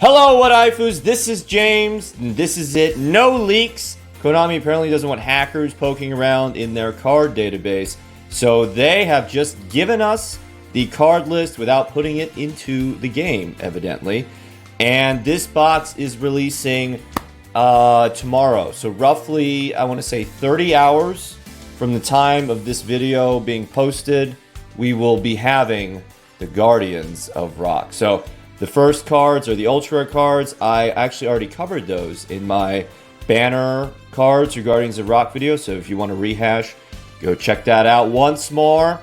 Hello, what ifus? This is James, and this is it. No leaks. Konami apparently doesn't want hackers poking around in their card database, so they have just given us the card list without putting it into the game, evidently. And this box is releasing tomorrow. So roughly, I want to say 30 hours from the time of this video being posted, we will be having the Guardians of Rock. So the first cards are the Ultra Rare cards. I actually already covered those in my banner cards or Guardians of Rock video. So if you want to rehash, go check that out once more.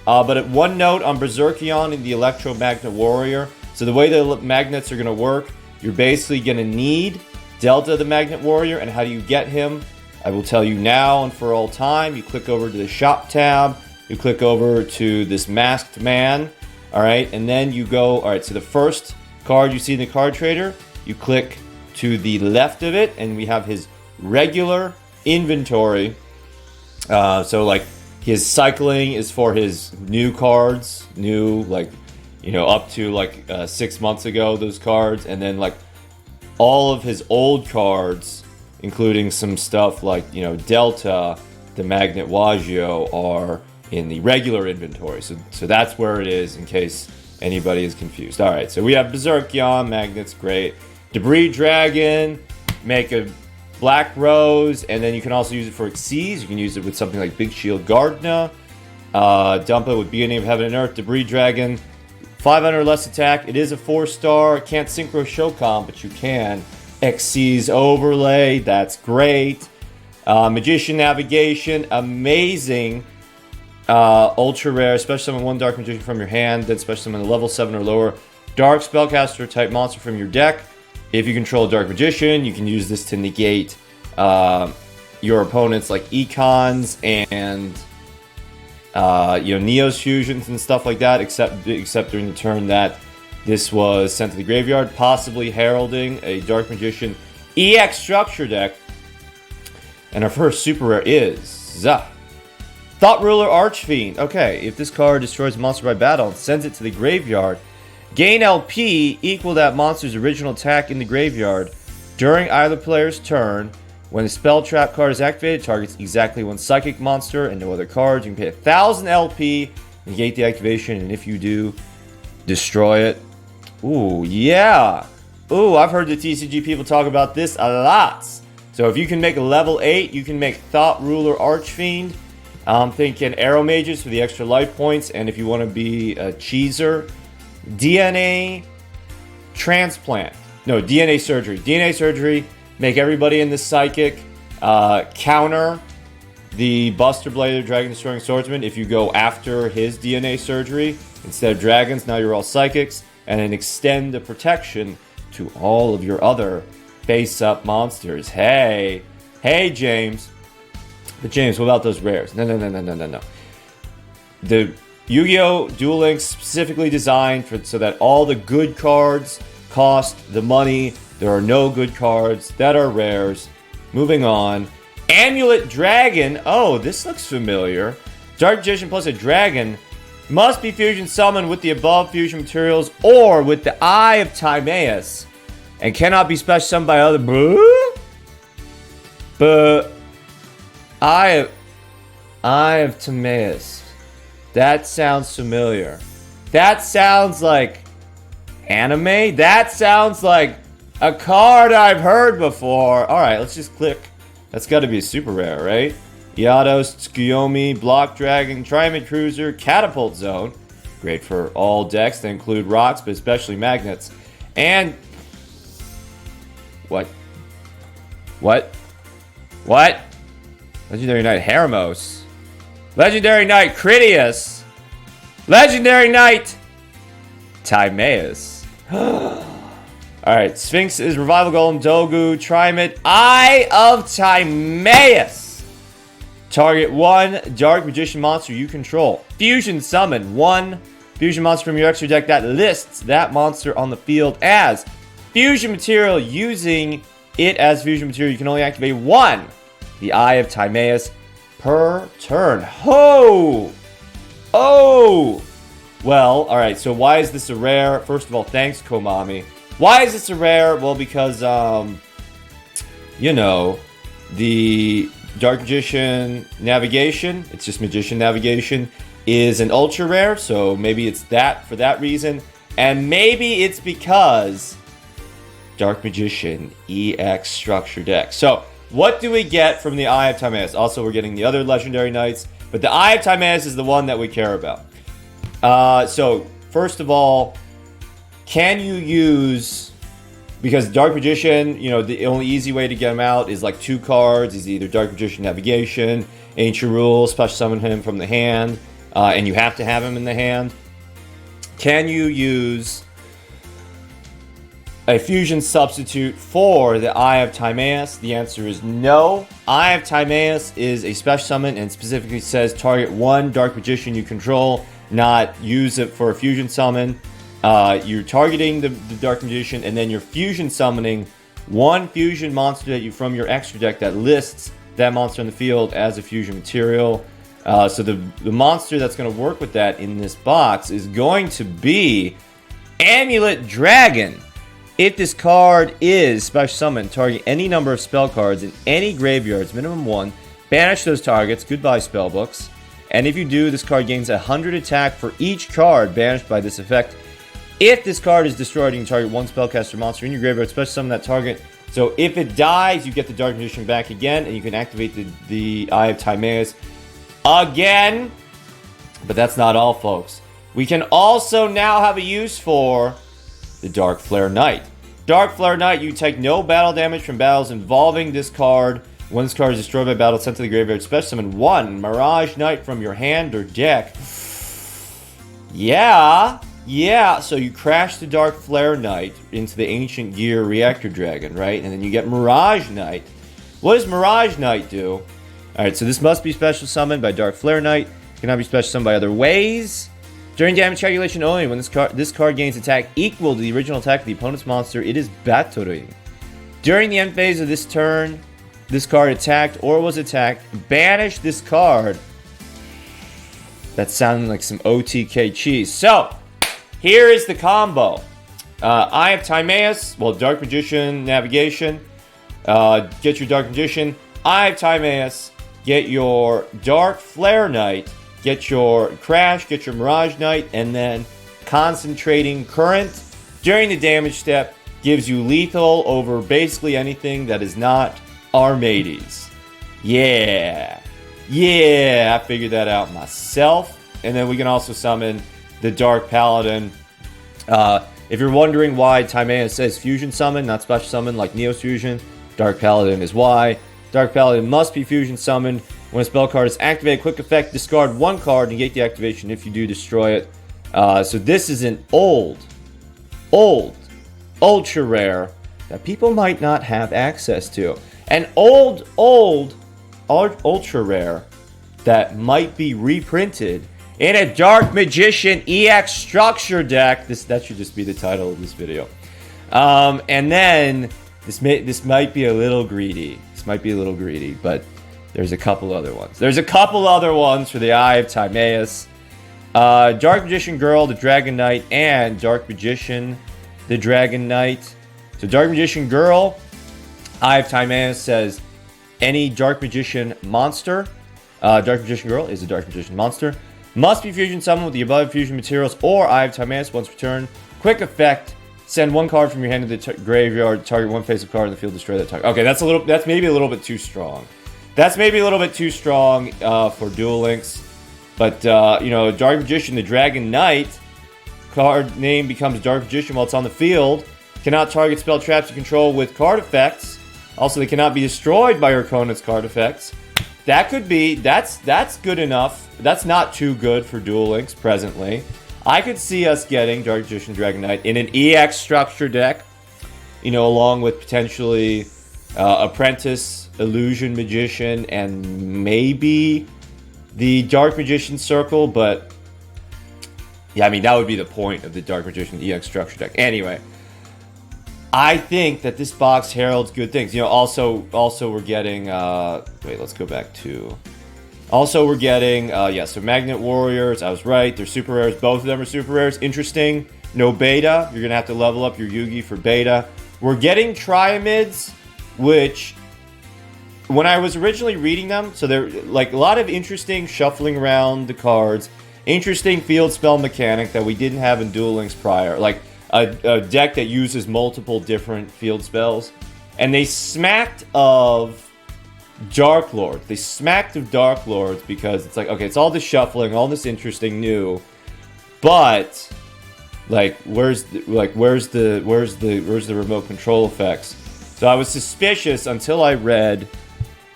But at one note on Berserkion and the Electromagnet Warrior. So the way the magnets are going to work, you're basically going to need Delta the Magnet Warrior. And how do you get him? I will tell you now and for all time. You click over to the shop tab. You click over to this masked man. All right, and then you go, all right, so the first card you see in the card trader, you click to the left of it, and we have his regular inventory. So, like, his cycling is for his new cards, new, like, you know, up to, like, 6 months ago, those cards, and then, like, all of his old cards, including some stuff like, you know, Delta, the Magnet Wagio, are in the regular inventory. So that's where it is in case anybody is confused. All right, so we have Berserkion, Magnets, great. Debris Dragon, make a Black Rose, and then you can also use it for Xyz. You can use it with something like Big Shield Gardna. Dump it with Beginning of Heaven and Earth, Debris Dragon. 500 less attack. It is a 4-star. Can't Synchro Shokan, but you can. Xyz Overlay, that's great. Magician Navigation, amazing. Ultra rare, special summon one Dark Magician from your hand, then special summon a level 7 or lower Dark Spellcaster type monster from your deck. If you control a Dark Magician, you can use this to negate your opponent's like Econs and you know, Neos fusions and stuff like that, except during the turn that this was sent to the graveyard, possibly heralding a Dark Magician EX structure deck. And our first super rare is Thought Ruler Archfiend. Okay, if this card destroys a monster by battle and sends it to the graveyard, gain LP equal that monster's original attack in the graveyard. During either player's turn, when the Spell Trap card is activated, targets exactly one Psychic monster and no other cards. You can pay 1,000 LP, negate the activation, and if you do, destroy it. Ooh, yeah. Ooh, I've heard the TCG people talk about this a lot. So if you can make a level 8, you can make Thought Ruler Archfiend. I'm thinking Arrow Mages for the extra life points, and if you want to be a cheeser, DNA Transplant. No, DNA Surgery. DNA Surgery, make everybody in the Psychic counter the Buster Blade Dragon Destroying Swordsman if you go after his DNA Surgery. Instead of dragons, now you're all Psychics, and then extend the protection to all of your other face-up monsters. Hey, James. But James, what about those rares? No. The Yu-Gi-Oh! Duel Links specifically designed so that all the good cards cost the money. There are no good cards that are rares. Moving on. Amulet Dragon. Oh, this looks familiar. Dark Magician plus a dragon must be fusion summoned with the above fusion materials or with the Eye of Timaeus and cannot be special summoned by other... But... Eye of Timaeus. That sounds familiar. That sounds like anime. That sounds like a card I've heard before. Alright, let's just click. That's got to be a super rare, right? Yados, Tsukuyomi, Block Dragon, Triumph Cruiser, Catapult Zone. Great for all decks that include rocks, but especially magnets. And... What? Legendary Knight Hermos. Legendary Knight Critias. Legendary Knight Timaeus. Alright, Sphinx is Revival Golem, Dogu, Trimit, Eye of Timaeus. Target one Dark Magician monster you control. Fusion summon one fusion monster from your extra deck that lists that monster on the field as fusion material. Using it as fusion material, you can only activate one the Eye of Timaeus per turn. Oh! Well, alright, so why is this a rare? First of all, thanks, Konami. Why is this a rare? Well, because, you know, the Dark Magician Navigation, it's just Magician Navigation, is an ultra rare, so maybe it's that for that reason. And maybe it's because Dark Magician EX Structure deck. So, what do we get from the Eye of Timaeus? Also, we're getting the other Legendary Knights, but the Eye of Timaeus is the one that we care about. So, first of all, can you use... Because Dark Magician, you know, the only easy way to get him out is like 2 cards. Is either Dark Magician Navigation, Ancient Rules, Special Summon him from the hand, and you have to have him in the hand. Can you use a fusion substitute for the Eye of Timaeus? The answer is no. Eye of Timaeus is a special summon and specifically says target 1 Dark Magician you control, not use it for a fusion summon. You're targeting the Dark Magician, and then you're fusion summoning 1 fusion monster that you from your extra deck that lists that monster on the field as a fusion material. So the monster that's going to work with that in this box is going to be Amulet Dragon. If this card is special summon, target any number of spell cards in any graveyards, minimum 1, banish those targets, goodbye spellbooks. And if you do, this card gains 100 attack for each card banished by this effect. If this card is destroyed, you can target 1 spellcaster monster in your graveyard, special summon that target. So if it dies, you get the Dark Magician back again, and you can activate the Eye of Timaeus again. But that's not all, folks. We can also now have a use for the Dark Flare Knight. Dark Flare Knight, you take no battle damage from battles involving this card. When this card is destroyed by battle, sent to the graveyard, special summon 1 Mirage Knight from your hand or deck. Yeah, so you crash the Dark Flare Knight into the Ancient Gear Reactor Dragon, right? And then you get Mirage Knight. What does Mirage Knight do? Alright, so this must be special summoned by Dark Flare Knight. Cannot be special summoned by other ways. During damage calculation only, when this card gains attack equal to the original attack of the opponent's monster, it is battering. During the end phase of this turn, this card attacked or was attacked, banish this card. That sounded like some OTK cheese. So, here is the combo. Eye of Timaeus, well, Dark Magician Navigation. Get your Dark Magician. Eye of Timaeus. Get your Dark Flare Knight. Get your Crash. Get your Mirage Knight. And then Concentrating Current during the damage step gives you lethal over basically anything that is not Armades. Yeah, I figured that out myself. And then we can also summon the Dark Paladin. If you're wondering why Timaeus says Fusion Summon, not Special Summon like Neos Fusion, Dark Paladin is why. Dark Paladin must be Fusion Summoned. When a spell card is activated, quick effect, discard 1 card and negate the activation if you do destroy it. So this is an old, ultra rare that people might not have access to. An old, ultra rare that might be reprinted in a Dark Magician EX Structure deck. That should just be the title of this video. And then this might be a little greedy. But there's a couple other ones. There's a couple other ones for the Eye of Timaeus. Dark Magician Girl, the Dragon Knight, and Dark Magician, the Dragon Knight. So Dark Magician Girl, Eye of Timaeus says any Dark Magician monster. Dark Magician Girl is a Dark Magician monster. Must be fusion summoned with the above fusion materials or Eye of Timaeus once returned. Quick effect. Send 1 card from your hand to the graveyard. Target 1 face-up card in the field. Destroy that target. Okay, that's maybe a little bit too strong. For Duel Links. But, Dark Magician, the Dragon Knight, card name becomes Dark Magician while it's on the field. Cannot target spell traps you control with card effects. Also, they cannot be destroyed by your opponent's card effects. That's good enough. That's not too good for Duel Links presently. I could see us getting Dark Magician Dragon Knight in an EX Structure deck, along with potentially Apprentice, Illusion Magician, and maybe the Dark Magician Circle, but yeah, that would be the point of the Dark Magician EX Structure deck. Anyway, I think that this box heralds good things. Also we're getting, let's go back to... Also, we're getting, so Magnet Warriors, I was right, they're super rares. Both of them are super rares. Interesting. No beta. You're going to have to level up your Yugi for beta. We're getting Triamids, which, when I was originally reading them, so they're like a lot of interesting shuffling around the cards, interesting field spell mechanic that we didn't have in Duel Links prior, like a deck that uses multiple different field spells. And they smacked of Dark Lords. They smacked of Dark Lords because it's like, okay, it's all this shuffling, all this interesting new, but like where's the remote control effects? So I was suspicious until I read,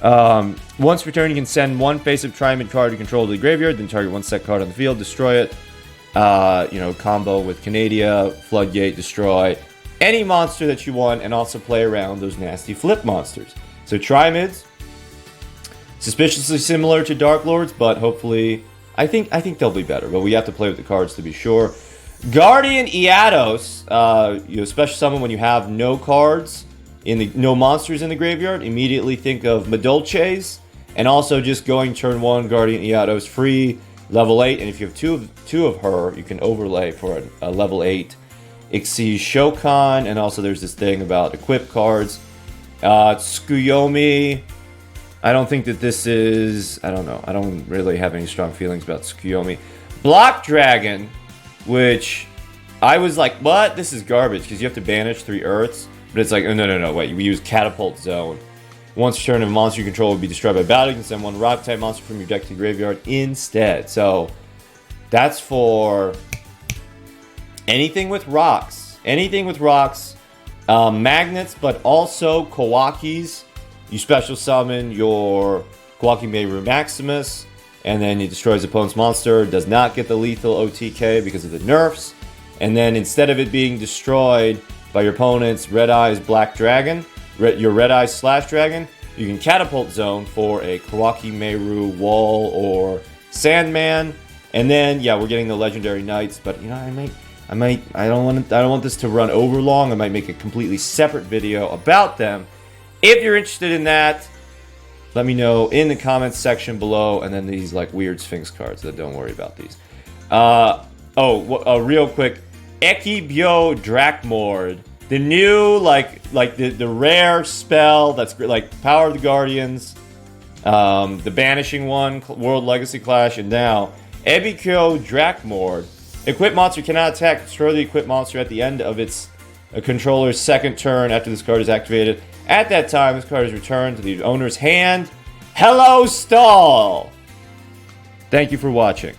once per turn you can send one face-up Triamid card to control to the graveyard, then target one set card on the field, destroy it. Combo with Canadia, Floodgate, destroy any monster that you want, and also play around those nasty flip monsters. So Triamids, suspiciously similar to Dark Lords, but hopefully, I think they'll be better. But we have to play with the cards to be sure. Guardian Eatos, special summon when you have no cards no monsters in the graveyard. Immediately think of Madolches, and also just going turn 1 Guardian Eatos free, level 8, and if you have two of her, you can overlay for a level 8 Xyz Shokan, and also there's this thing about equip cards. Tsukuyomi, I don't think that this is, I don't know, I don't really have any strong feelings about Tsukuyomi. Block Dragon, which I was like, what? This is garbage, because you have to banish 3 Earths. But it's like, oh, no, wait, we use Catapult Zone. Once per turn, if a monster you control will be destroyed by battle, you can send one rock-type monster from your deck to the graveyard instead. So, that's for anything with rocks. Anything with rocks. Magnets, but also Kawakis. You special summon your Kawaki Meru Maximus, and then it destroys the opponent's monster. Does not get the lethal OTK because of the nerfs. And then instead of it being destroyed by your opponent's Red Eyes Black Dragon, your Red Eyes Slash Dragon, you can Catapult Zone for a Kawaki Meru Wall or Sandman. And then, yeah, we're getting the Legendary Knights, but I don't want this to run over long. I might make a completely separate video about them. If you're interested in that, let me know in the comments section below. And then these like weird Sphinx cards, don't worry about these. Real quick, Ekibyo Drakmord, the new the rare spell that's like Power of the Guardians, the banishing one, World Legacy Clash, and now Ekibyo Drakmord. Equipped monster cannot attack, destroy the equipped monster at the end of its controller's second turn after this card is activated. At that time, this card is returned to the owner's hand. Hello, Stall! Thank you for watching.